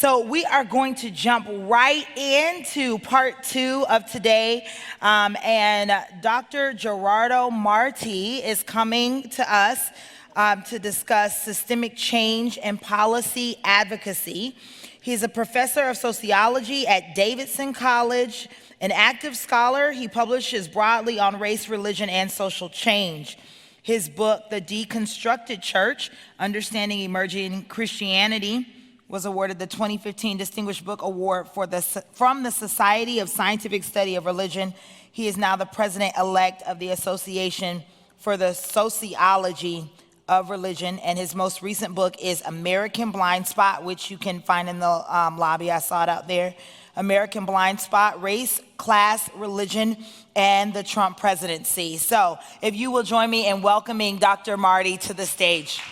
So we are going to jump right into part 2 of today. And Dr. Gerardo Marti is coming to us to discuss systemic change and policy advocacy. He's a professor of sociology at Davidson College, an active scholar. He publishes broadly on race, religion, and social change. His book, The Deconstructed Church, Understanding Emerging Christianity, was awarded the 2015 Distinguished Book Award from the Society of Scientific Study of Religion. He is now the president-elect of the Association for the Sociology of Religion, and his most recent book is American Blind Spot, which you can find in the lobby. I saw it out there. American Blind Spot, Race, Class, Religion, and the Trump Presidency. So if you will join me in welcoming Dr. Marti to the stage.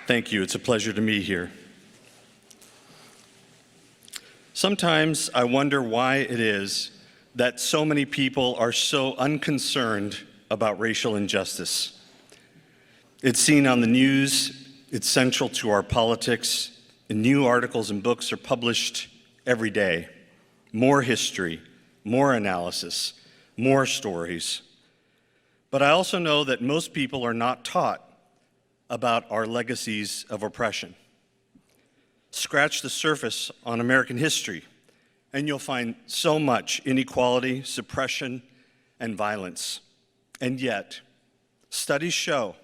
Thank you. It's a pleasure to be here. Sometimes I wonder why it is that so many people are so unconcerned about racial injustice. It's seen on the news, it's central to our politics, and new articles and books are published every day. More history, more analysis, more stories. But I also know that most people are not taught about our legacies of oppression. Scratch the surface on American history, and you'll find so much inequality, suppression, and violence. And yet, studies show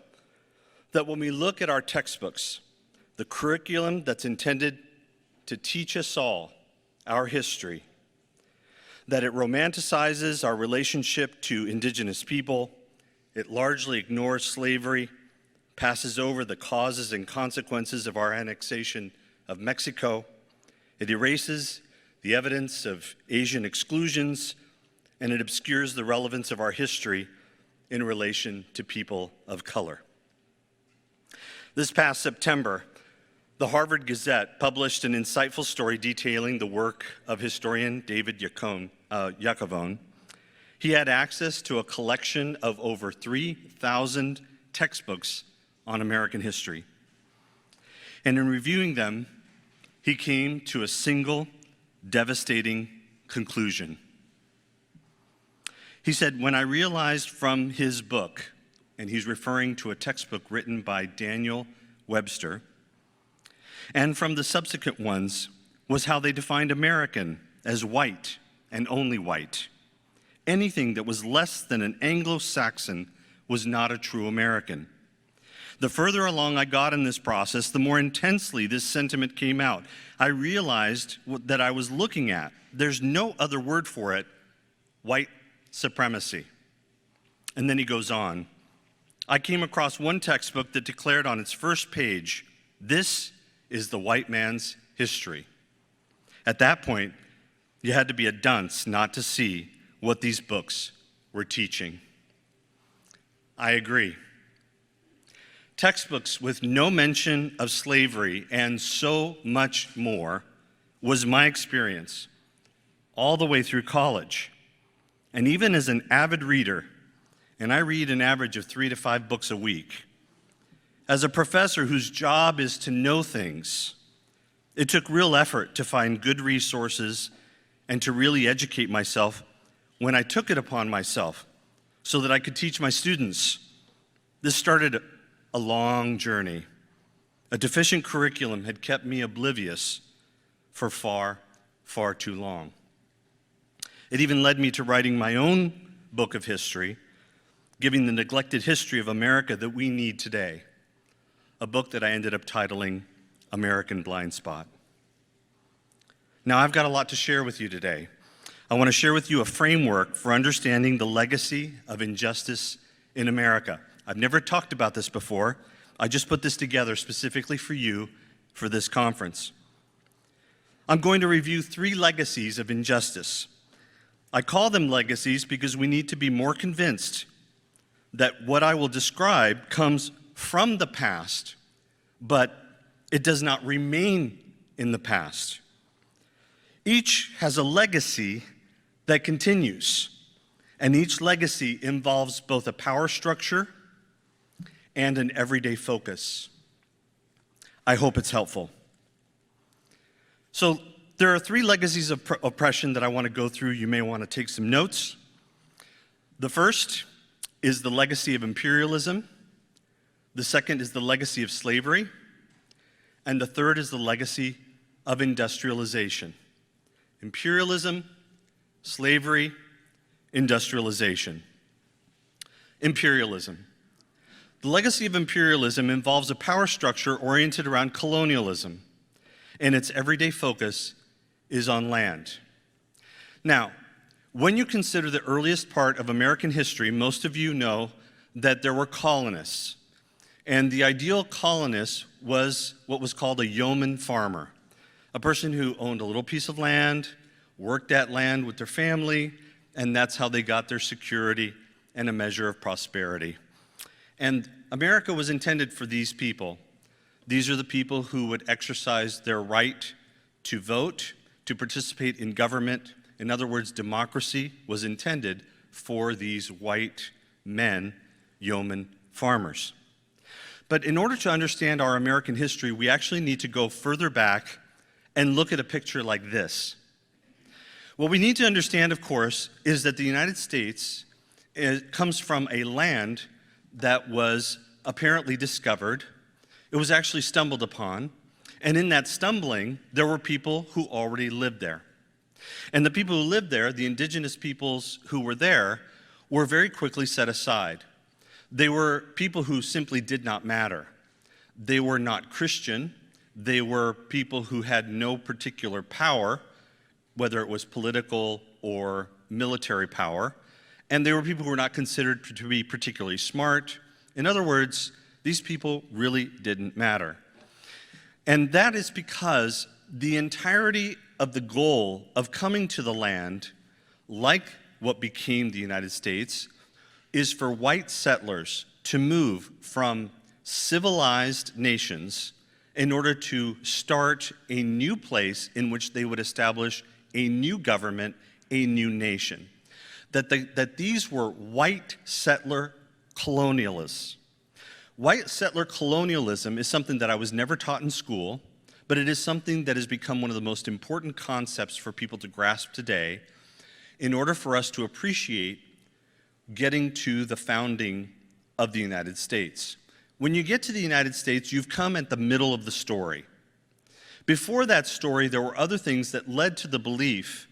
that when we look at our textbooks, the curriculum that's intended to teach us all our history, that it romanticizes our relationship to indigenous people, it largely ignores slavery, passes over the causes and consequences of our annexation of Mexico. It erases the evidence of Asian exclusions, and it obscures the relevance of our history in relation to people of color. This past September, the Harvard Gazette published an insightful story detailing the work of historian David Yacovone. He had access to a collection of over 3,000 textbooks on American history. And in reviewing them, he came to a single devastating conclusion. He said, when I realized from his book, and he's referring to a textbook written by Daniel Webster, and from the subsequent ones, was how they defined American as white and only white. Anything that was less than an Anglo-Saxon was not a true American. The further along I got in this process, the more intensely this sentiment came out. I realized that I was looking at, there's no other word for it, white supremacy. And then he goes on. I came across one textbook that declared on its first page, this is the white man's history. At that point, you had to be a dunce not to see what these books were teaching. I agree. Textbooks with no mention of slavery and so much more was my experience all the way through college. And even as an avid reader, and I read an average of 3 to 5 books a week, as a professor whose job is to know things, it took real effort to find good resources and to really educate myself when I took it upon myself so that I could teach my students. This started a long journey. A deficient curriculum had kept me oblivious for far, far too long. It even led me to writing my own book of history, giving the neglected history of America that we need today, a book that I ended up titling American Blind Spot. Now, I've got a lot to share with you today. I want to share with you a framework for understanding the legacy of injustice in America. I've never talked about this before. I just put this together specifically for you for this conference. I'm going to review 3 legacies of injustice. I call them legacies because we need to be more convinced that what I will describe comes from the past, but it does not remain in the past. Each has a legacy that continues, and each legacy involves both a power structure and an everyday focus. I hope it's helpful. So there are three legacies of oppression that I want to go through. You may want to take some notes. The first is the legacy of imperialism. The second is the legacy of slavery. And the third is the legacy of industrialization. Imperialism, slavery, industrialization. Imperialism. The legacy of imperialism involves a power structure oriented around colonialism, and its everyday focus is on land. Now, when you consider the earliest part of American history, most of you know that there were colonists. And the ideal colonist was what was called a yeoman farmer, a person who owned a little piece of land, worked that land with their family, and that's how they got their security and a measure of prosperity. And America was intended for these people. These are the people who would exercise their right to vote, to participate in government. In other words, democracy was intended for these white men, yeoman farmers. But in order to understand our American history, we actually need to go further back and look at a picture like this. What we need to understand, of course, is that the United States comes from a land that was apparently discovered. It was actually stumbled upon. And in that stumbling, there were people who already lived there. And the people who lived there, the indigenous peoples who were there, were very quickly set aside. They were people who simply did not matter. They were not Christian. They were people who had no particular power, whether it was political or military power. And they were people who were not considered to be particularly smart. In other words, these people really didn't matter. And that is because the entirety of the goal of coming to the land, like what became the United States, is for white settlers to move from civilized nations in order to start a new place in which they would establish a new government, a new nation. That these were white settler colonialists. White settler colonialism is something that I was never taught in school, but it is something that has become one of the most important concepts for people to grasp today in order for us to appreciate getting to the founding of the United States. When you get to the United States, you've come at the middle of the story. Before that story, there were other things that led to the belief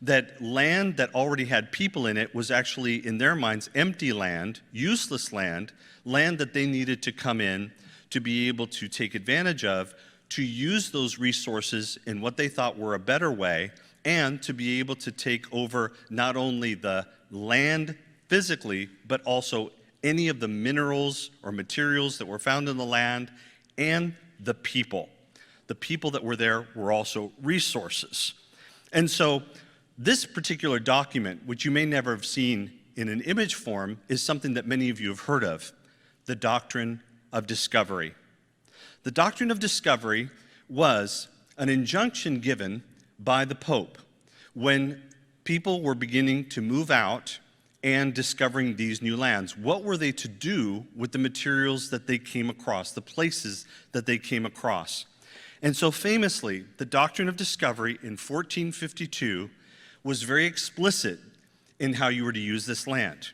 that land that already had people in it was actually, in their minds, empty land, useless land, land that they needed to come in to be able to take advantage of, to use those resources in what they thought were a better way, and to be able to take over not only the land physically, but also any of the minerals or materials that were found in the land and the people. The people that were there were also resources. And so this particular document, which you may never have seen in an image form, is something that many of you have heard of, the doctrine of discovery. The doctrine of discovery was an injunction given by the Pope when people were beginning to move out and discovering these new lands. What were they to do with the materials that they came across, the places that they came across? And so famously, the doctrine of discovery in 1452 was very explicit in how you were to use this land.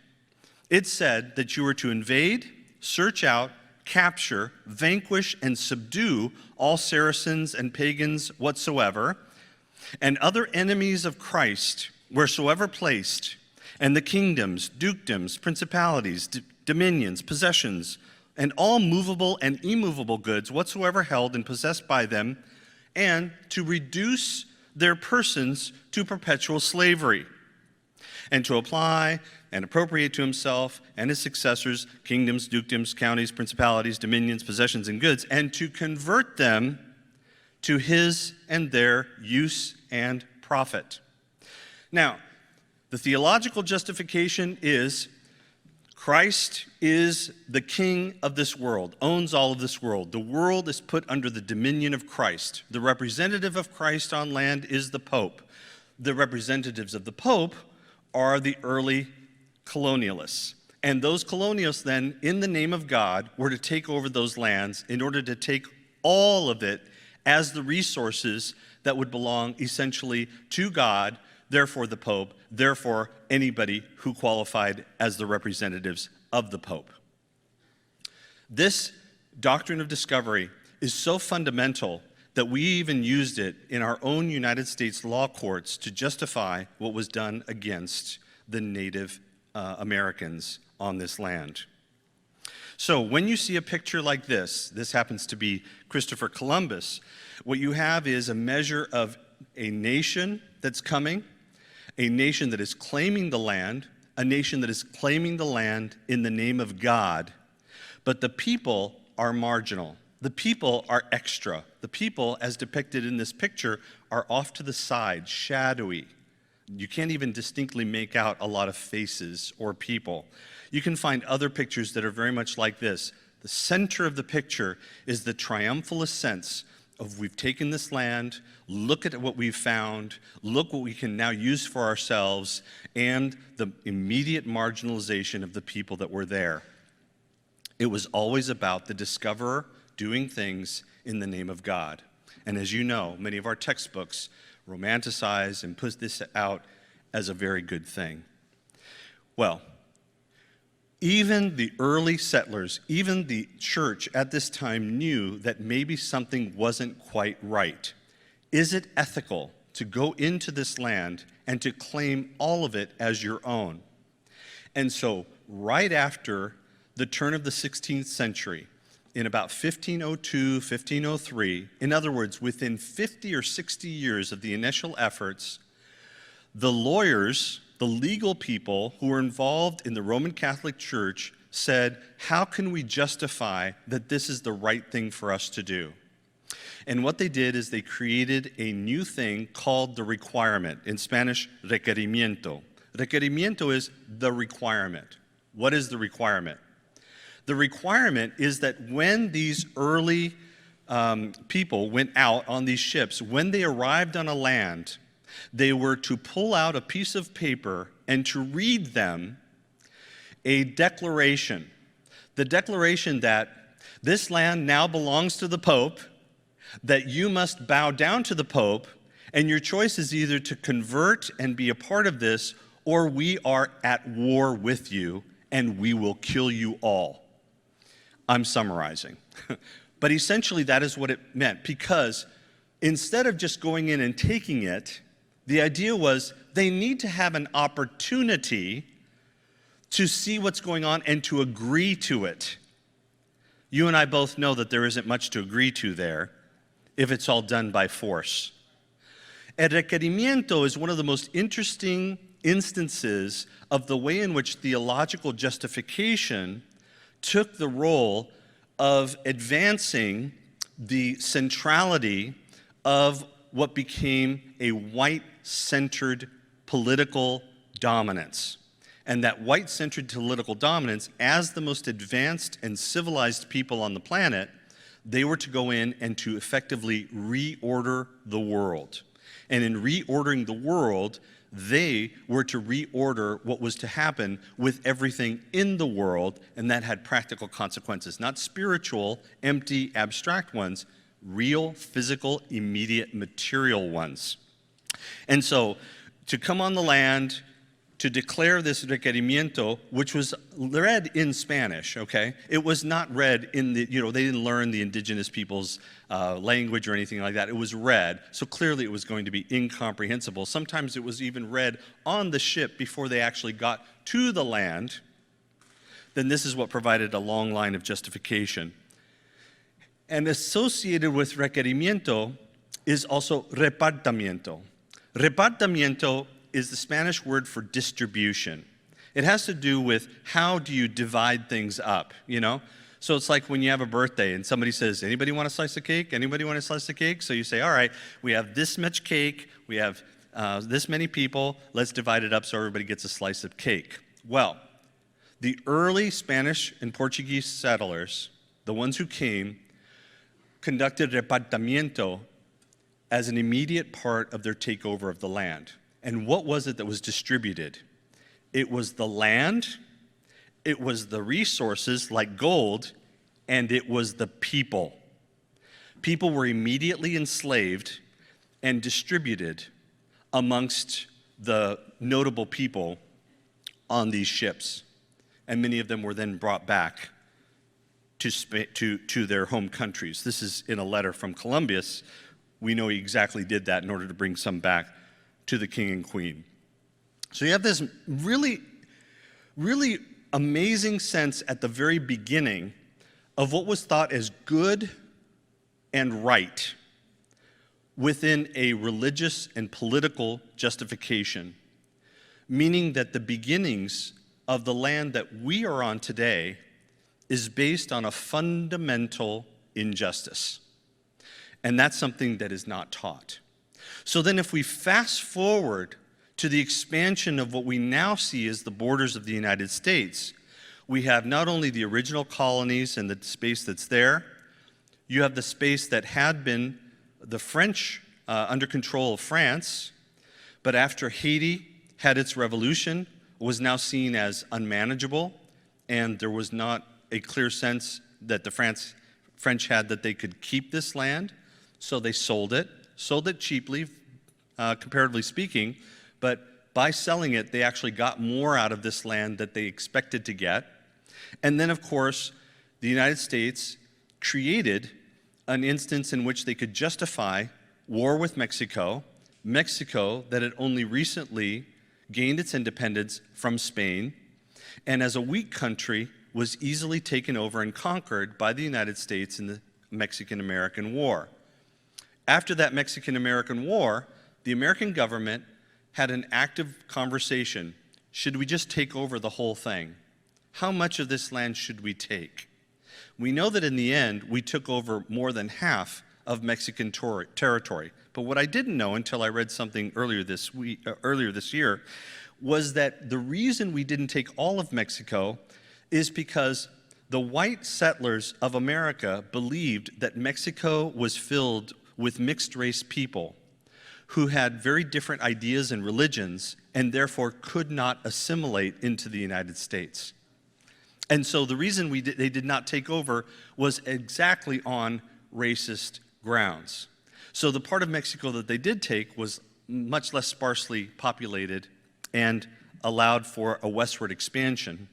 It said that you were to invade, search out, capture, vanquish, and subdue all Saracens and pagans whatsoever, and other enemies of Christ wheresoever placed, and the kingdoms, dukedoms, principalities, dominions, possessions, and all movable and immovable goods whatsoever held and possessed by them, and to reduce their persons to perpetual slavery, and to apply and appropriate to himself and his successors kingdoms, dukedoms, counties, principalities, dominions, possessions, and goods, and to convert them to his and their use and profit. Now, the theological justification is Christ is the king of this world, owns all of this world. The world is put under the dominion of Christ. The representative of Christ on land is the Pope. The representatives of the Pope are the early colonialists. And those colonials then, in the name of God, were to take over those lands in order to take all of it as the resources that would belong essentially to God, therefore the Pope, therefore anybody who qualified as the representatives of the Pope. This doctrine of discovery is so fundamental that we even used it in our own United States law courts to justify what was done against the Native Americans on this land. So when you see a picture like this happens to be Christopher Columbus, what you have is a measure of a nation that's coming, a nation that is claiming the land, a nation that is claiming the land in the name of God, but the people are marginal. The people are extra. The people, as depicted in this picture, are off to the side, shadowy. You can't even distinctly make out a lot of faces or people. You can find other pictures that are very much like this. The center of the picture is the triumphalist sense of we've taken this land, look at what we've found, look what we can now use for ourselves, and the immediate marginalization of the people that were there. It was always about the discoverer doing things in the name of God. And as you know, many of our textbooks romanticize and put this out as a very good thing. Well, even the early settlers, even the church at this time knew that maybe something wasn't quite right. Is it ethical to go into this land and to claim all of it as your own? And so right after the turn of the 16th century, in about 1502, 1503, in other words, within 50 or 60 years of the initial efforts, the lawyers, the legal people who were involved in the Roman Catholic Church said, how can we justify that this is the right thing for us to do? And what they did is they created a new thing called the requirement. In Spanish, requerimiento. Requerimiento is the requirement. What is the requirement? The requirement is that when these early people went out on these ships, when they arrived on a land, they were to pull out a piece of paper and to read them a declaration. The declaration that this land now belongs to the Pope, that you must bow down to the Pope, and your choice is either to convert and be a part of this, or we are at war with you and we will kill you all. I'm summarizing. But essentially that is what it meant, because instead of just going in and taking it, the idea was they need to have an opportunity to see what's going on and to agree to it. You and I both know that there isn't much to agree to there if it's all done by force. El requerimiento is one of the most interesting instances of the way in which theological justification took the role of advancing the centrality of what became a white-centered political dominance. And that white-centered political dominance, as the most advanced and civilized people on the planet, they were to go in and to effectively reorder the world. And in reordering the world, they were to reorder what was to happen with everything in the world, and that had practical consequences, not spiritual, empty, abstract ones, real, physical, immediate, material ones. And so, to come on the land, to declare this requerimiento, which was read in Spanish, okay? It was not read in the, they didn't learn the indigenous people's language or anything like that. It was read, so clearly it was going to be incomprehensible. Sometimes it was even read on the ship before they actually got to the land. Then this is what provided a long line of justification. And associated with requerimiento is also repartimiento. Repartimiento is the Spanish word for distribution. It has to do with how do you divide things up, So it's like when you have a birthday and somebody says, anybody want a slice of cake? Anybody want a slice of cake? So you say, all right, we have this much cake, we have this many people, let's divide it up so everybody gets a slice of cake. Well, the early Spanish and Portuguese settlers, the ones who came, conducted repartimiento as an immediate part of their takeover of the land. And what was it that was distributed? It was the land it was the resources like gold, and it was the people. People were immediately enslaved and distributed amongst the notable people on these ships. And many of them were then brought back to their home countries. This is in a letter from Columbus. We know he exactly did that in order to bring some back to the king and queen. So you have this really, really amazing sense at the very beginning of what was thought as good and right within a religious and political justification, meaning that the beginnings of the land that we are on today is based on a fundamental injustice. And that's something that is not taught. So then if we fast forward to the expansion of what we now see as the borders of the United States, we have not only the original colonies and the space that's there, you have the space that had been the French under control of France, but after Haiti had its revolution, was now seen as unmanageable, and there was not a clear sense that the French had that they could keep this land, so they sold it cheaply, comparatively speaking, but by selling it, they actually got more out of this land that they expected to get. And then, of course, the United States created an instance in which they could justify war with Mexico, Mexico that had only recently gained its independence from Spain, and as a weak country was easily taken over and conquered by the United States in the Mexican-American War. After that Mexican-American War, the American government had an active conversation. Should we just take over the whole thing? How much of this land should we take? We know that in the end, we took over more than half of Mexican territory. But what I didn't know until I read something earlier this year was that the reason we didn't take all of Mexico is because the white settlers of America believed that Mexico was filled with mixed race people who had very different ideas and religions and therefore could not assimilate into the United States. And so the reason they did not take over was exactly on racist grounds. So the part of Mexico that they did take was much less sparsely populated and allowed for a westward expansion,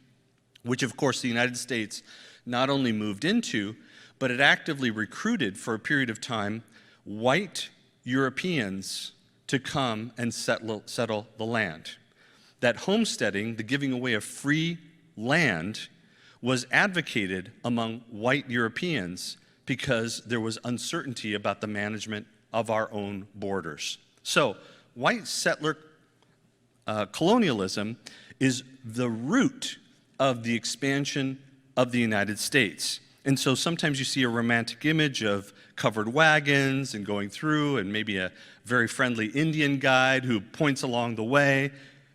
which of course the United States not only moved into, but it actively recruited for a period of time white Europeans to come and settle the land. That homesteading, the giving away of free land, was advocated among white Europeans because there was uncertainty about the management of our own borders. So white settler colonialism is the root of the expansion of the United States. And so sometimes you see a romantic image of covered wagons and going through and maybe a very friendly Indian guide who points along the way.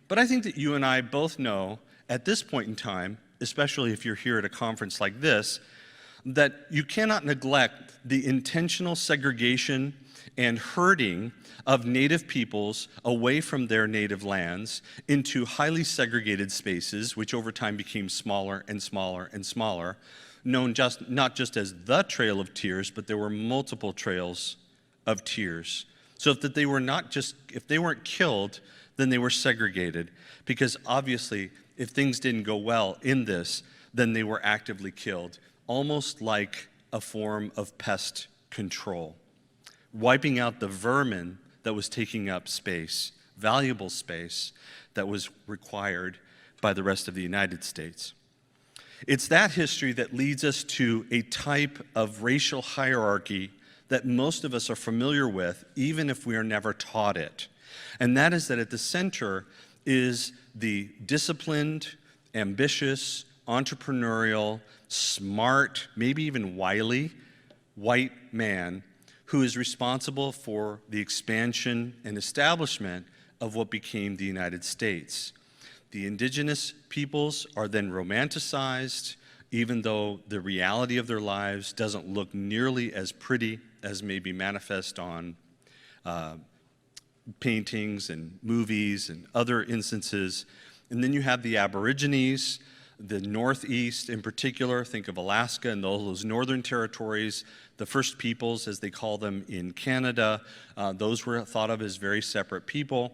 But I think that you and I both know at this point in time, especially if you're here at a conference like this, that you cannot neglect the intentional segregation and herding of native peoples away from their native lands into highly segregated spaces, which over time became smaller and smaller and smaller, known not just as the Trail of Tears, but there were multiple trails of tears. So if they weren't killed, then they were segregated, because obviously if things didn't go well in this, then they were actively killed, almost like a form of pest control, wiping out the vermin that was taking up space, valuable space that was required by the rest of the United States. It's that history that leads us to a type of racial hierarchy that most of us are familiar with, even if we are never taught it. And that is that at the center is the disciplined, ambitious, entrepreneurial, smart, maybe even wily, white man who is responsible for the expansion and establishment of what became the United States. The indigenous peoples are then romanticized, even though the reality of their lives doesn't look nearly as pretty as may be manifest on paintings and movies and other instances. And then you have the Aborigines, the Northeast in particular, think of Alaska and all those northern territories, the First Peoples, as they call them in Canada, those were thought of as very separate people.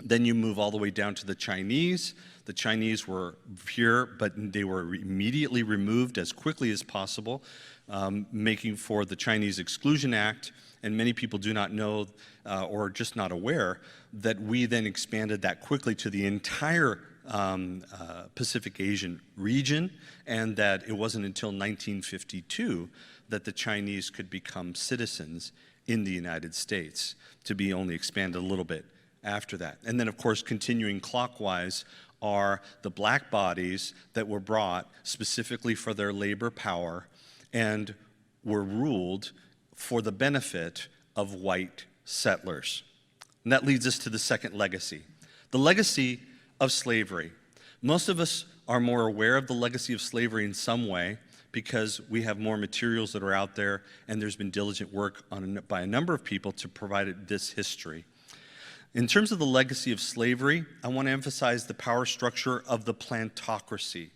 Then you move all the way down to the Chinese. The Chinese were here, but they were immediately removed as quickly as possible, making for the Chinese Exclusion Act. And many people do not know or just not aware that we then expanded that quickly to the entire Pacific Asian region, and that it wasn't until 1952 that the Chinese could become citizens in the United States, to be only expanded a little bit after that. And then, of course, continuing clockwise are the black bodies that were brought specifically for their labor power and were ruled for the benefit of white settlers. And that leads us to the second legacy, the legacy of slavery. Most of us are more aware of the legacy of slavery in some way because we have more materials that are out there, and there's been diligent work by a number of people to provide this history. In terms of the legacy of slavery, I want to emphasize the power structure of the plantocracy.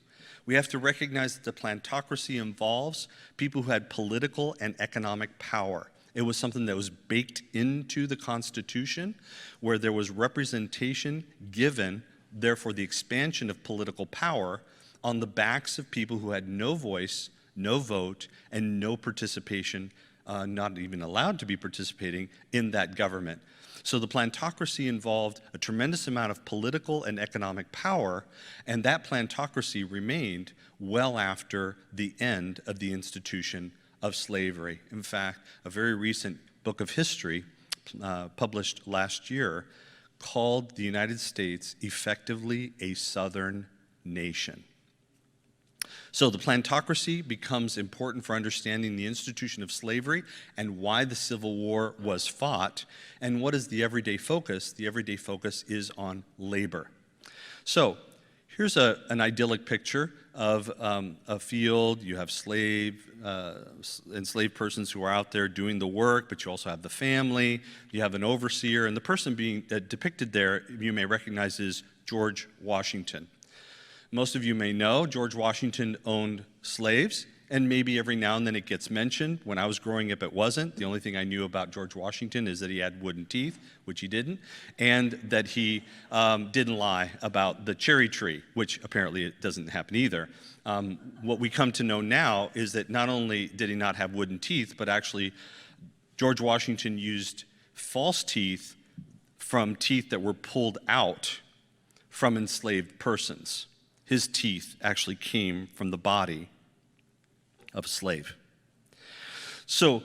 We have to recognize that the plantocracy involves people who had political and economic power. It was something that was baked into the Constitution, where there was representation given, therefore the expansion of political power, on the backs of people who had no voice, no vote, and no participation, not even allowed to be participating in that government. So the plantocracy involved a tremendous amount of political and economic power, and that plantocracy remained well after the end of the institution of slavery. In fact, a very recent book of history published last year called the United States effectively a Southern nation. So the plantocracy becomes important for understanding the institution of slavery and why the Civil War was fought. And what is the everyday focus? The everyday focus is on labor. So here's an idyllic picture of a field. You have enslaved persons who are out there doing the work, but you also have the family. You have an overseer, and the person being depicted there, you may recognize, is George Washington. Most of you may know George Washington owned slaves, and maybe every now and then it gets mentioned. When I was growing up, it wasn't. The only thing I knew about George Washington is that he had wooden teeth, which he didn't, and that he didn't lie about the cherry tree, which apparently it doesn't happen either. What we come to know now is that not only did he not have wooden teeth, but actually George Washington used false teeth from teeth that were pulled out from enslaved persons. His teeth actually came from the body of a slave. So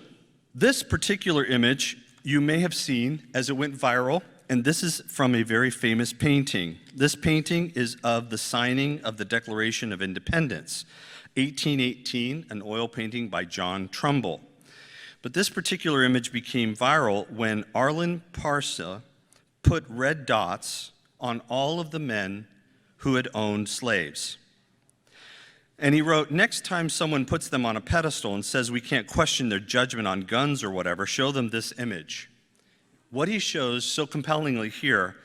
this particular image you may have seen as it went viral, and this is from a very famous painting. This painting is of the signing of the Declaration of Independence, 1818, an oil painting by John Trumbull. But this particular image became viral when Arlen Parsa put red dots on all of the men who had owned slaves. And he wrote, next time someone puts them on a pedestal and says we can't question their judgment on guns or whatever, show them this image. What he shows so compellingly here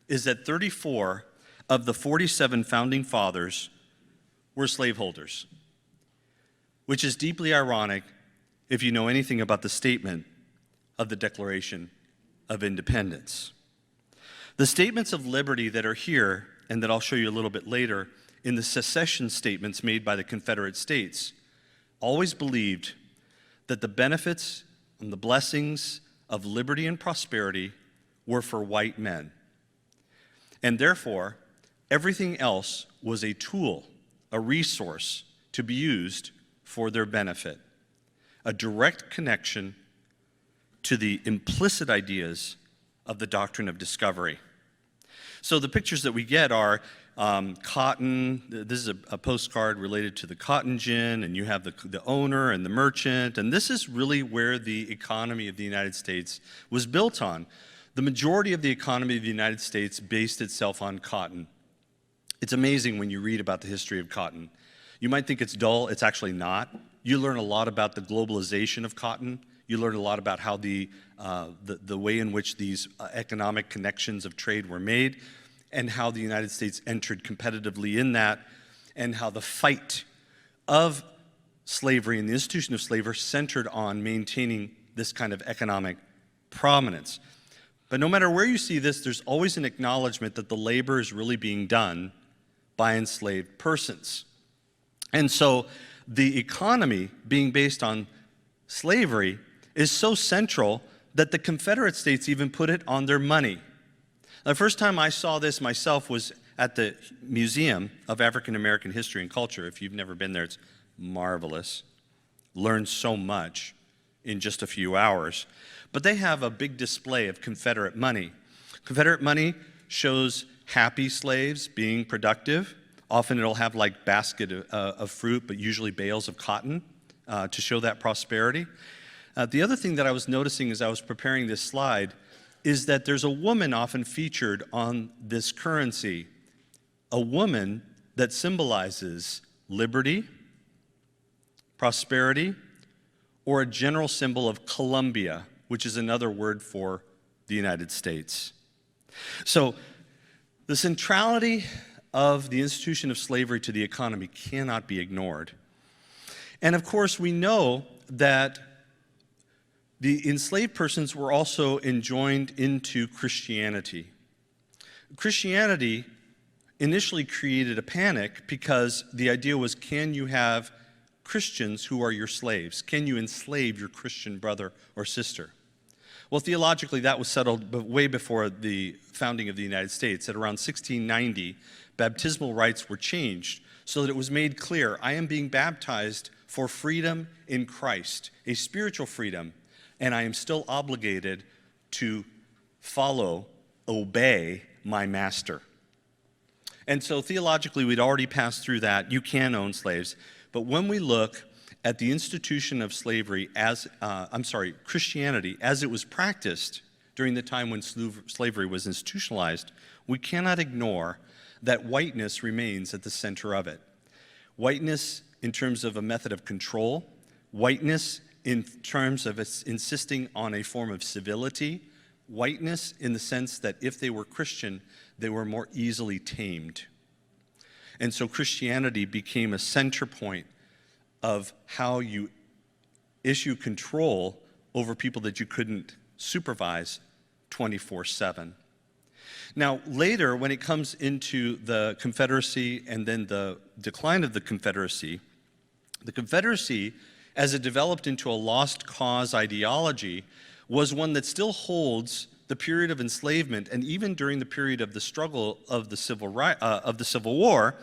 is that 34 of the 47 founding fathers were slaveholders, which is deeply ironic if you know anything about the statement of the Declaration of Independence. The statements of liberty that are here, and that I'll show you a little bit later, in the secession statements made by the Confederate States, always believed that the benefits and the blessings of liberty and prosperity were for white men. And therefore, everything else was a tool, a resource to be used for their benefit. A direct connection to the implicit ideas of the doctrine of discovery. So the pictures that we get are cotton. This is a postcard related to the cotton gin, and you have the owner and the merchant, and this is really where the economy of the United States was built on. The majority of the economy of the United States based itself on cotton. It's amazing when you read about the history of cotton. You might think it's dull. It's actually not. You learn a lot about the globalization of cotton. You learn a lot about how the way in which these economic connections of trade were made, and how the United States entered competitively in that. and how the fight of slavery and the institution of slavery centered on maintaining this kind of economic prominence. But no matter where you see this, there's always an acknowledgement that the labor is really being done by enslaved persons. And so the economy being based on slavery is so central that the Confederate States even put it on their money. The first time I saw this myself was at the Museum of African American History and Culture. If you've never been there, it's marvelous. Learn so much in just a few hours. But they have a big display of Confederate money. Confederate money shows happy slaves being productive. Often it'll have like basket of fruit, but usually bales of cotton to show that prosperity. The other thing that I was noticing as I was preparing this slide is that there's a woman often featured on this currency, a woman that symbolizes liberty, prosperity, or a general symbol of Columbia, which is another word for the United States. So the centrality of the institution of slavery to the economy cannot be ignored. And of course, we know that the enslaved persons were also enjoined into Christianity. Christianity initially created a panic because the idea was, can you have Christians who are your slaves? Can you enslave your Christian brother or sister? Well, theologically, that was settled way before the founding of the United States. At around 1690, baptismal rites were changed so that it was made clear, I am being baptized for freedom in Christ, a spiritual freedom, and I am still obligated to follow, obey my master. And so theologically, we'd already passed through that. You can own slaves. But when we look at the institution of slavery Christianity as it was practiced during the time when slavery was institutionalized, we cannot ignore that whiteness remains at the center of it. Whiteness in terms of a method of control, whiteness in terms of insisting on a form of civility, whiteness in the sense that if they were Christian, they were more easily tamed. And so Christianity became a center point of how you issue control over people that you couldn't supervise 24/7. Now, later, when it comes into the Confederacy and then the decline of the Confederacy, as it developed into a lost cause ideology, was one that still holds the period of enslavement and even during the period of the struggle of the Civil War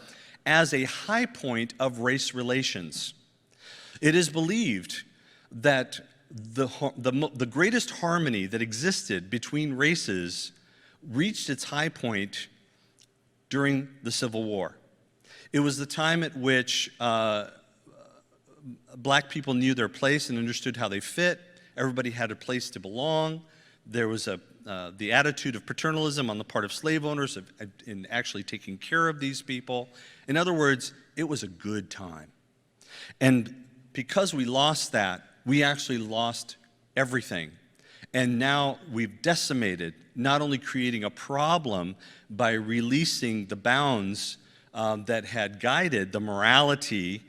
as a high point of race relations. It is believed that the greatest harmony that existed between races reached its high point during the Civil War. It was the time at which black people knew their place and understood how they fit. Everybody had a place to belong. There was the attitude of paternalism on the part of slave owners in actually taking care of these people. In other words, it was a good time. And because we lost that, we actually lost everything. And now we've decimated, not only creating a problem by releasing the bounds that had guided the morality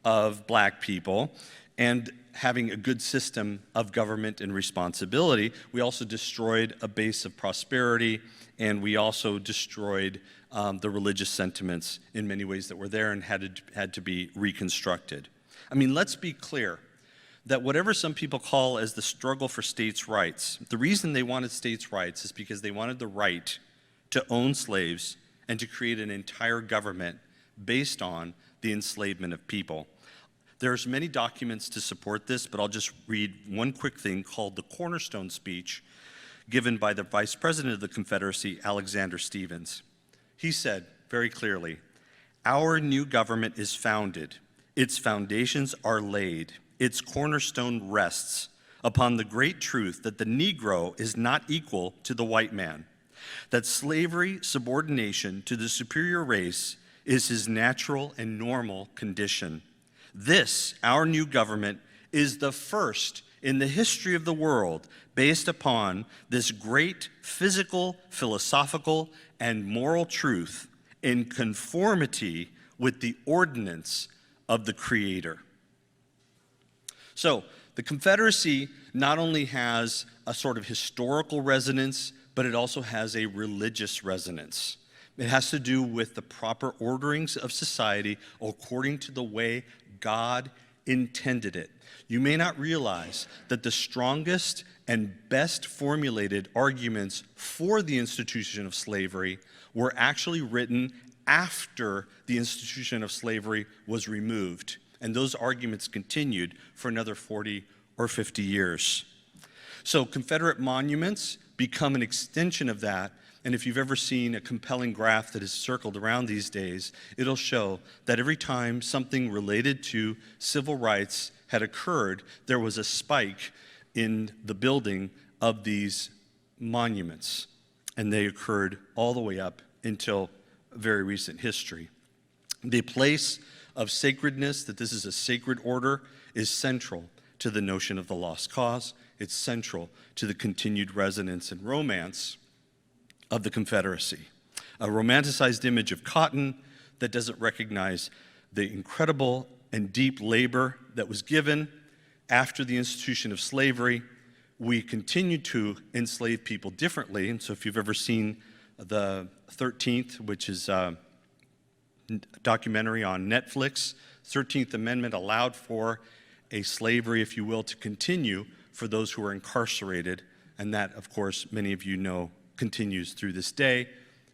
of black people and having a good system of government and responsibility, we also destroyed a base of prosperity, and we also destroyed the religious sentiments in many ways that were there and had to be reconstructed. I mean, let's be clear that whatever some people call as the struggle for states' rights, the reason they wanted states' rights is because they wanted the right to own slaves and to create an entire government based on the enslavement of people. There's many documents to support this, but I'll just read one quick thing called the Cornerstone Speech given by the Vice President of the Confederacy, Alexander Stephens. He said very clearly, "Our new government is founded. Its foundations are laid. Its cornerstone rests upon the great truth that the Negro is not equal to the white man, that slavery, subordination to the superior race is his natural and normal condition. This, our new government, is the first in the history of the world based upon this great physical, philosophical, and moral truth in conformity with the ordinance of the Creator. So, the Confederacy not only has a sort of historical resonance, but it also has a religious resonance. It has to do with the proper orderings of society according to the way God intended it. You may not realize that the strongest and best formulated arguments for the institution of slavery were actually written after the institution of slavery was removed. And those arguments continued for another 40 or 50 years. So Confederate monuments become an extension of that. And if you've ever seen a compelling graph that is circled around these days, it'll show that every time something related to civil rights had occurred, there was a spike in the building of these monuments. And they occurred all the way up until very recent history. The place of sacredness, that this is a sacred order, is central to the notion of the lost cause. It's central to the continued resonance and romance of the Confederacy. A romanticized image of cotton that doesn't recognize the incredible and deep labor that was given after the institution of slavery. We continue to enslave people differently. And so if you've ever seen the 13th, which is a documentary on Netflix, 13th Amendment allowed for a slavery, if you will, to continue for those who are incarcerated. And that, of course, many of you know, continues through this day.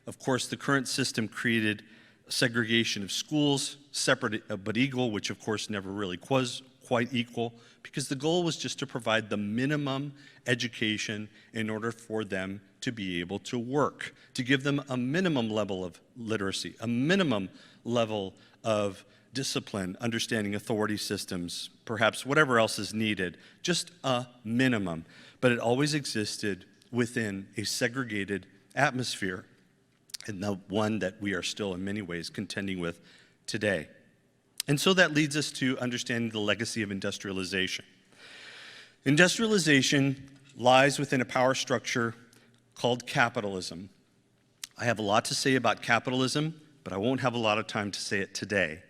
Of course, the current system created segregation of schools, separate but equal, which of course never really was quite equal, because the goal was just to provide the minimum education in order for them to be able to work, to give them a minimum level of literacy, a minimum level of discipline, understanding authority systems, perhaps whatever else is needed, just a minimum. But it always existed within a segregated atmosphere, and the one that we are still in many ways contending with today. And so that leads us to understanding the legacy of industrialization. Industrialization lies within a power structure called capitalism. I have a lot to say about capitalism, but I won't have a lot of time to say it today.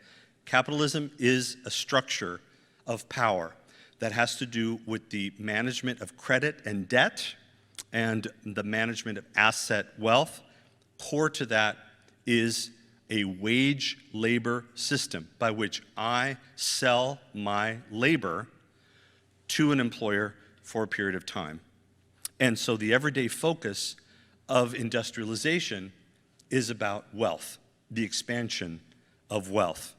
Capitalism is a structure of power that has to do with the management of credit and debt and the management of asset wealth. Core to that is a wage labor system by which I sell my labor to an employer for a period of time. And so the everyday focus of industrialization is about wealth, the expansion of wealth.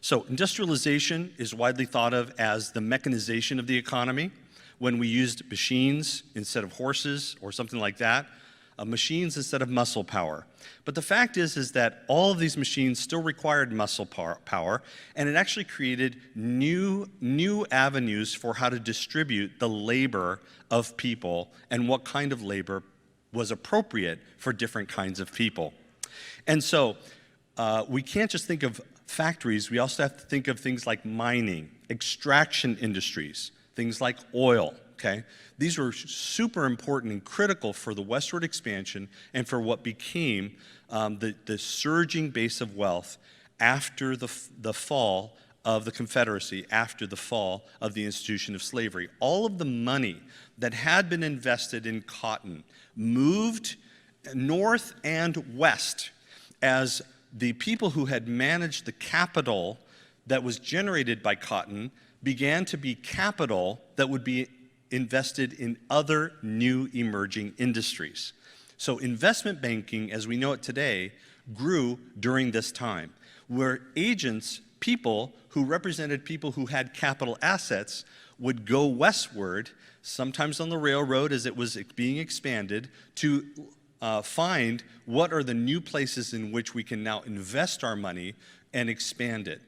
So industrialization is widely thought of as the mechanization of the economy. When we used machines instead of horses or something like that, machines instead of muscle power. But the fact is that all of these machines still required muscle power, and it actually created new avenues for how to distribute the labor of people and what kind of labor was appropriate for different kinds of people. And so we can't just think of factories, we also have to think of things like mining, extraction industries, things like oil, okay? These were super important and critical for the westward expansion and for what became the surging base of wealth after the fall of the Confederacy, after the fall of the institution of slavery. All of the money that had been invested in cotton moved north and west as the people who had managed the capital that was generated by cotton began to be capital that would be invested in other new emerging industries. So investment banking, as we know it today, grew during this time, where agents, people who represented people who had capital assets, would go westward, sometimes on the railroad as it was being expanded, to find what are the new places in which we can now invest our money and expand it.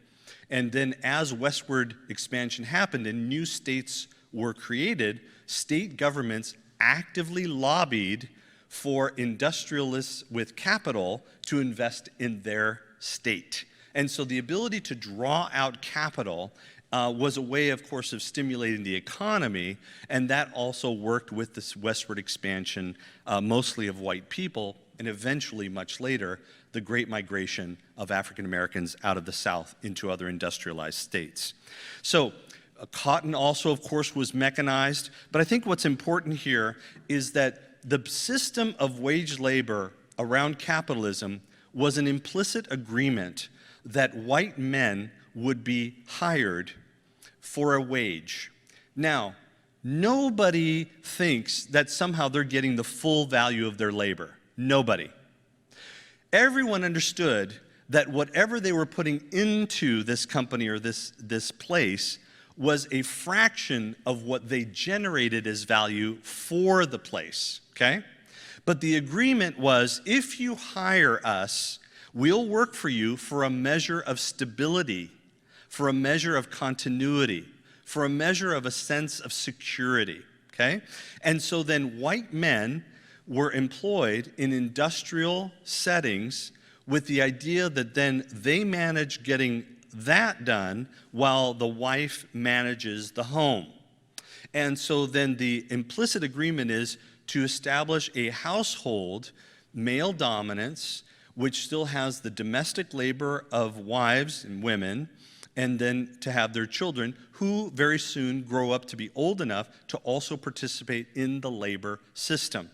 And then as westward expansion happened and new states were created, state governments actively lobbied for industrialists with capital to invest in their state. And so the ability to draw out capital was a way, of course, of stimulating the economy, and that also worked with this westward expansion, mostly of white people, and eventually, much later, the Great Migration of African Americans out of the South into other industrialized states. So cotton also, of course, was mechanized, but I think what's important here is that the system of wage labor around capitalism was an implicit agreement that white men would be hired for a wage. Now, nobody thinks that somehow they're getting the full value of their labor. Nobody. Everyone understood that whatever they were putting into this company or this place was a fraction of what they generated as value for the place, okay? But the agreement was, if you hire us, we'll work for you for a measure of stability, for a measure of continuity, for a measure of a sense of security, okay? And so then white men were employed in industrial settings with the idea that then they manage getting that done while the wife manages the home. And so then the implicit agreement is to establish a household, male dominance, which still has the domestic labor of wives and women, and then to have their children, who very soon grow up to be old enough to also participate in the labor system.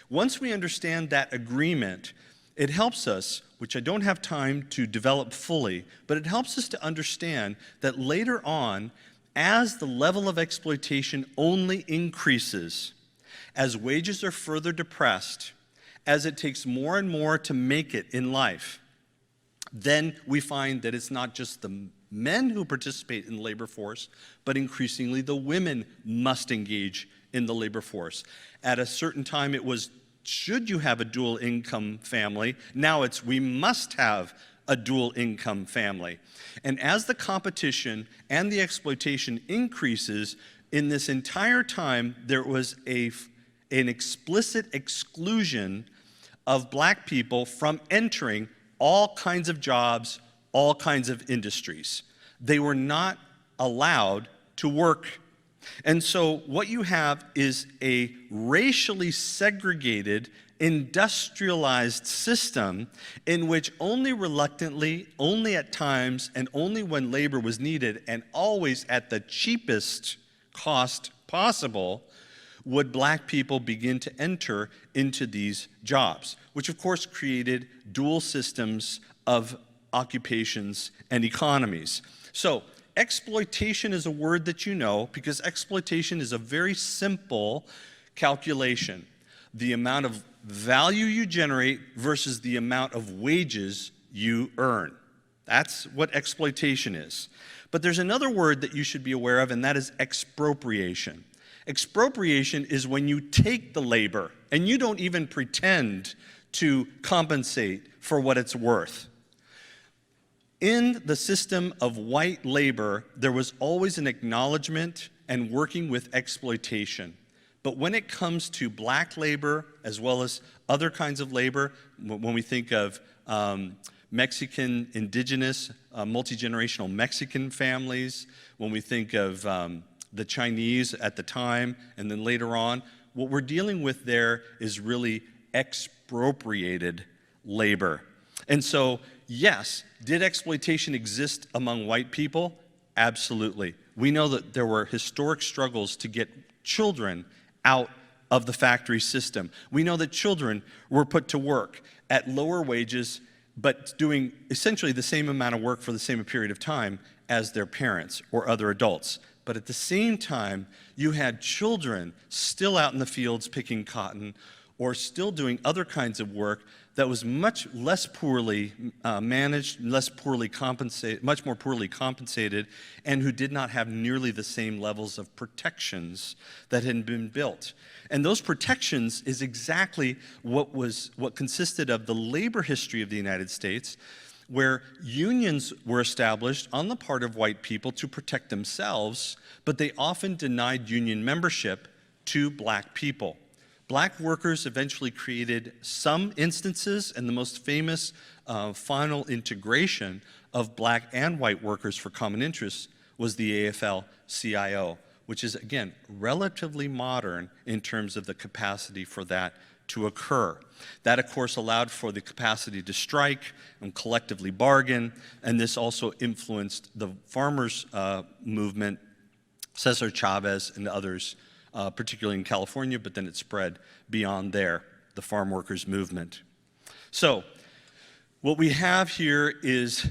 Once we understand that agreement, it helps us, which I don't have time to develop fully, but it helps us to understand that later on, as the level of exploitation only increases, as wages are further depressed, as it takes more and more to make it in life, then we find that it's not just the men who participate in the labor force, but increasingly the women must engage in the labor force. At a certain time, it was, should you have a dual income family? Now it's, we must have a dual income family. And as the competition and the exploitation increases, in this entire time, there was an explicit exclusion of black people from entering all kinds of jobs, all kinds of industries. They were not allowed to work. And so what you have is a racially segregated, industrialized system in which only reluctantly, only at times, and only when labor was needed, and always at the cheapest cost possible, would black people begin to enter into these jobs, which of course created dual systems of occupations and economies. So exploitation is a word that you know, because exploitation is a very simple calculation. The amount of value you generate versus the amount of wages you earn. That's what exploitation is. But there's another word that you should be aware of, and that is expropriation. Expropriation is when you take the labor and you don't even pretend to compensate for what it's worth. In the system of white labor, there was always an acknowledgement and working with exploitation. But when it comes to black labor, as well as other kinds of labor, when we think of Mexican, indigenous, multi-generational Mexican families, when we think of the Chinese at the time, and then later on, what we're dealing with there is really expropriated labor. And so, yes, did exploitation exist among white people? Absolutely. We know that there were historic struggles to get children out of the factory system. We know that children were put to work at lower wages, but doing essentially the same amount of work for the same period of time as their parents or other adults. But at the same time, you had children still out in the fields picking cotton or still doing other kinds of work that was much less poorly managed, much more poorly compensated, and who did not have nearly the same levels of protections that had been built. And those protections is exactly what consisted of the labor history of the United States, where unions were established on the part of white people to protect themselves, but they often denied union membership to black people. Black workers eventually created some instances, and the most famous final integration of black and white workers for common interests was the AFL-CIO, which is, again, relatively modern in terms of the capacity for that to occur. That, of course, allowed for the capacity to strike and collectively bargain, and this also influenced the farmers' movement, Cesar Chavez and others, particularly in California, but then it spread beyond there, the farm workers' movement. So, what we have here is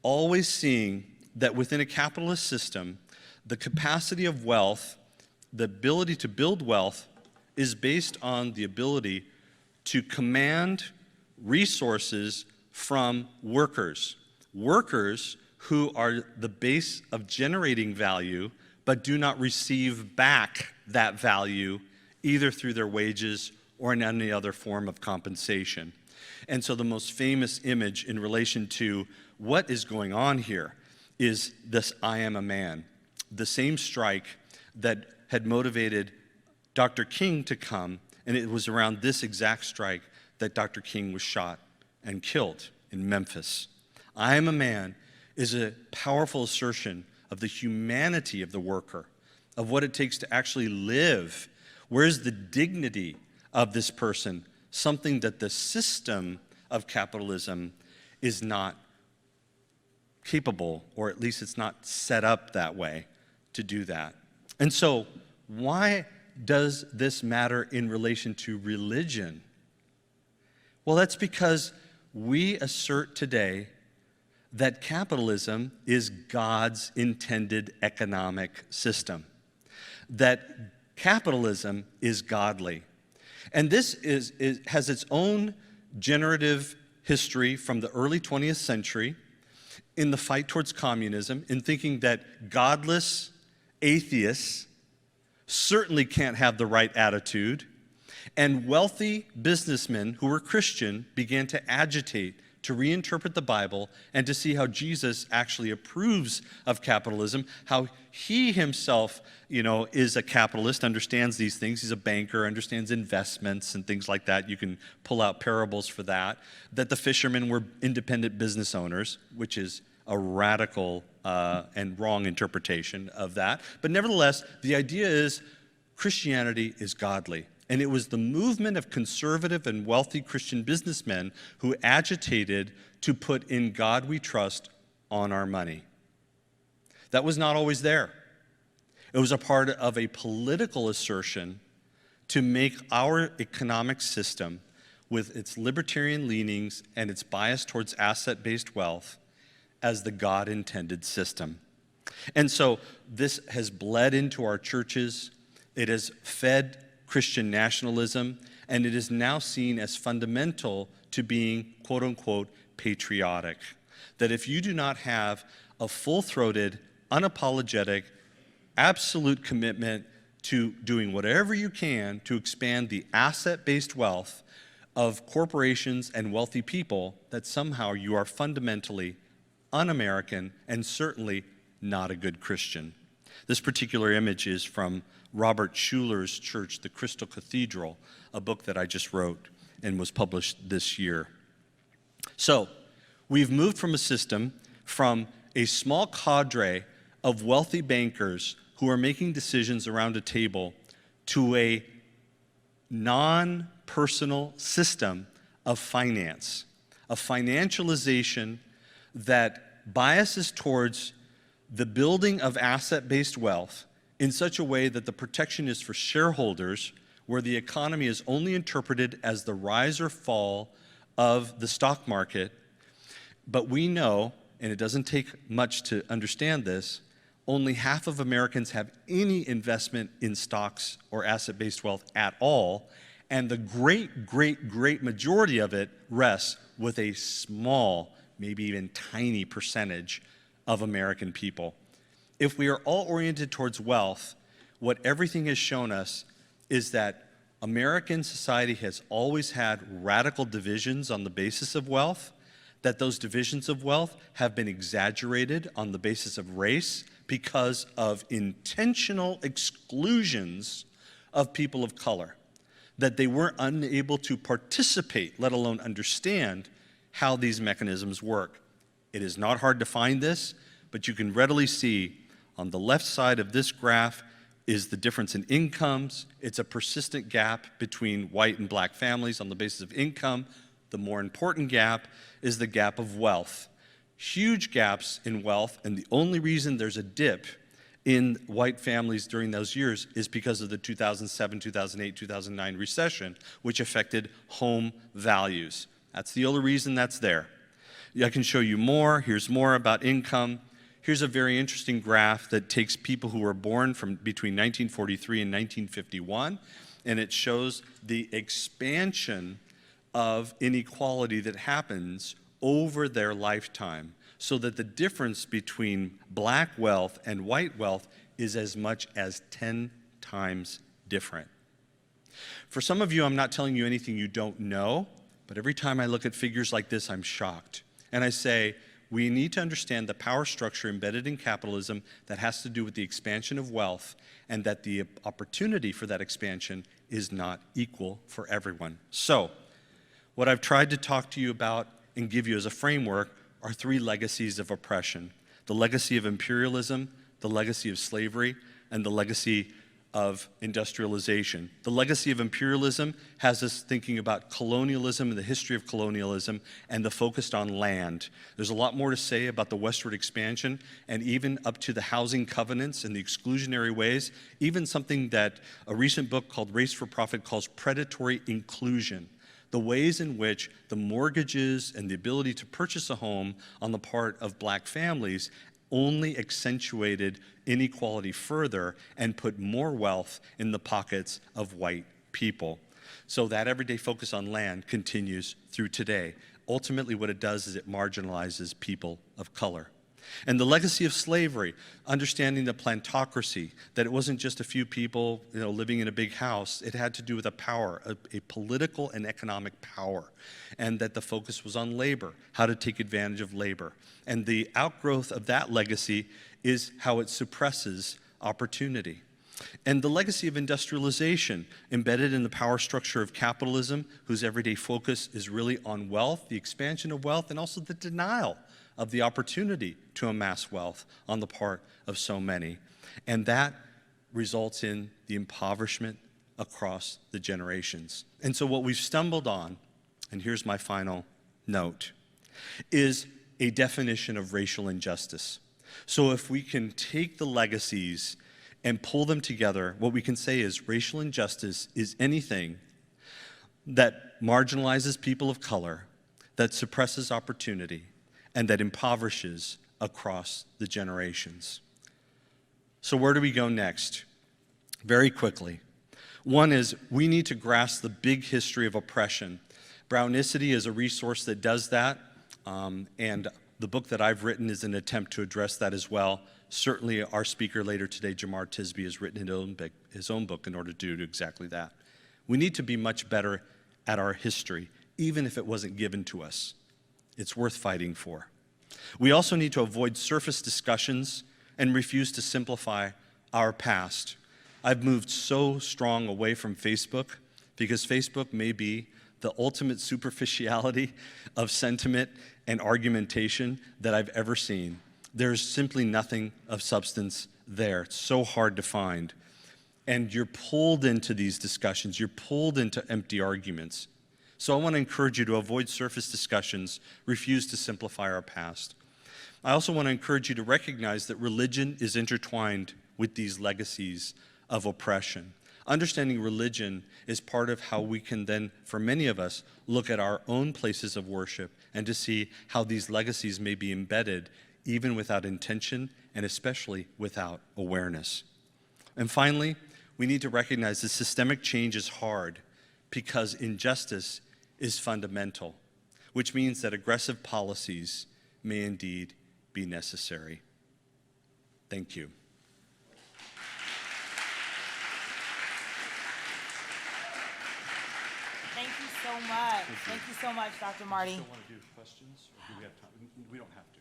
always seeing that within a capitalist system, the capacity of wealth, the ability to build wealth, is based on the ability to command resources from workers. Workers who are the base of generating value, but do not receive back that value either through their wages or in any other form of compensation. And so the most famous image in relation to what is going on here is this I am a man, the same strike that had motivated Dr. King to come, and it was around this exact strike that Dr. King was shot and killed in Memphis. I am a man is a powerful assertion of the humanity of the worker, of what it takes to actually live. Where's the dignity of this person? Something that the system of capitalism is not capable, or at least it's not set up that way to do that. And so, why does this matter in relation to religion? Well, that's because we assert today that capitalism is God's intended economic system, that capitalism is godly. And this has its own generative history from the early 20th century in the fight towards communism, in thinking that godless atheists certainly can't have the right attitude, and wealthy businessmen who were Christian began to agitate to reinterpret the Bible and to see how Jesus actually approves of capitalism, how he himself, is a capitalist, understands these things. He's a banker, understands investments and things like that. You can pull out parables for that. That the fishermen were independent business owners, which is a radical and wrong interpretation of that. But nevertheless, the idea is Christianity is godly. And it was the movement of conservative and wealthy Christian businessmen who agitated to put "In God we trust" on our money. That was not always there. It was a part of a political assertion to make our economic system, with its libertarian leanings and its bias towards asset-based wealth, as the God-intended system. And so this has bled into our churches. It has fed Christian nationalism, and it is now seen as fundamental to being, quote unquote, patriotic. That if you do not have a full-throated, unapologetic, absolute commitment to doing whatever you can to expand the asset-based wealth of corporations and wealthy people, that somehow you are fundamentally un-American and certainly not a good Christian. This particular image is from Robert Schuller's church, the Crystal Cathedral, a book that I just wrote and was published this year. So, we've moved from a system, from a small cadre of wealthy bankers who are making decisions around a table, to a non-personal system of finance, a financialization that biases towards the building of asset-based wealth in such a way that the protection is for shareholders, where the economy is only interpreted as the rise or fall of the stock market. But we know, and it doesn't take much to understand this, only half of Americans have any investment in stocks or asset-based wealth at all, and the great majority of it rests with a small, maybe even tiny percentage of American people. If we are all oriented towards wealth, what everything has shown us is that American society has always had radical divisions on the basis of wealth, that those divisions of wealth have been exaggerated on the basis of race because of intentional exclusions of people of color, that they were unable to participate, let alone understand how these mechanisms work. It is not hard to find this, but you can readily see on the left side of this graph is the difference in incomes. It's a persistent gap between white and black families on the basis of income. The more important gap is the gap of wealth. Huge gaps in wealth, and the only reason there's a dip in white families during those years is because of the 2007, 2008, 2009 recession, which affected home values. That's the only reason that's there. I can show you more. Here's more about income. Here's a very interesting graph that takes people who were born from between 1943 and 1951, and it shows the expansion of inequality that happens over their lifetime, so that the difference between black wealth and white wealth is as much as 10 times different. For some of you, I'm not telling you anything you don't know, but every time I look at figures like this, I'm shocked. And I say, we need to understand the power structure embedded in capitalism that has to do with the expansion of wealth, and that the opportunity for that expansion is not equal for everyone. So, what I've tried to talk to you about and give you as a framework are three legacies of oppression: the legacy of imperialism, the legacy of slavery, and the legacy of industrialization. The legacy of imperialism has us thinking about colonialism and the history of colonialism and the focus on land. There's a lot more to say about the westward expansion, and even up to the housing covenants and the exclusionary ways, even something that a recent book called Race for Profit calls predatory inclusion. The ways in which the mortgages and the ability to purchase a home on the part of black families only accentuated inequality further and put more wealth in the pockets of white people. So that everyday focus on land continues through today. Ultimately, what it does is it marginalizes people of color. And the legacy of slavery, understanding the plantocracy, that it wasn't just a few people, living in a big house. It had to do with a power, a political and economic power, and that the focus was on labor, how to take advantage of labor. And the outgrowth of that legacy is how it suppresses opportunity. And the legacy of industrialization, embedded in the power structure of capitalism, whose everyday focus is really on wealth, the expansion of wealth, and also the denial of the opportunity to amass wealth on the part of so many. And that results in the impoverishment across the generations. And so what we've stumbled on, and here's my final note, is a definition of racial injustice. So if we can take the legacies and pull them together, what we can say is racial injustice is anything that marginalizes people of color, that suppresses opportunity, and that impoverishes across the generations. So where do we go next? Very quickly. One is we need to grasp the big history of oppression. Brownicity is a resource that does that, and the book that I've written is an attempt to address that as well. Certainly our speaker later today, Jamar Tisby, has written his own book in order to do exactly that. We need to be much better at our history, even if it wasn't given to us. It's worth fighting for. We also need to avoid surface discussions and refuse to simplify our past. I've moved so strong away from Facebook because Facebook may be the ultimate superficiality of sentiment and argumentation that I've ever seen. There's simply nothing of substance there. It's so hard to find. And you're pulled into these discussions. You're pulled into empty arguments. So I want to encourage you to avoid surface discussions, refuse to simplify our past. I also want to encourage you to recognize that religion is intertwined with these legacies of oppression. Understanding religion is part of how we can then, for many of us, look at our own places of worship and to see how these legacies may be embedded even without intention and especially without awareness. And finally, we need to recognize that systemic change is hard because injustice is fundamental, which means that aggressive policies may indeed be necessary. Thank you. Thank you so much. Thank you so much, Dr. Marti. Do you want to do questions, or do we have time? We don't have to.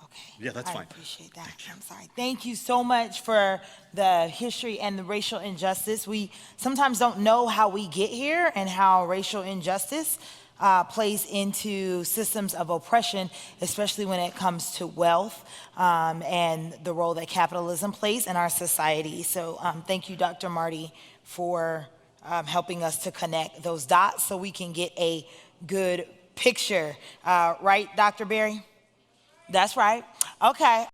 Okay. Yeah, that's fine. I appreciate that. I'm sorry. Thank you so much for the history and the racial injustice. We sometimes don't know how we get here and how racial injustice plays into systems of oppression, especially when it comes to wealth and the role that capitalism plays in our society. So thank you, Dr. Marti, for helping us to connect those dots so we can get a good picture. Right, Dr. Berry? That's right. Okay.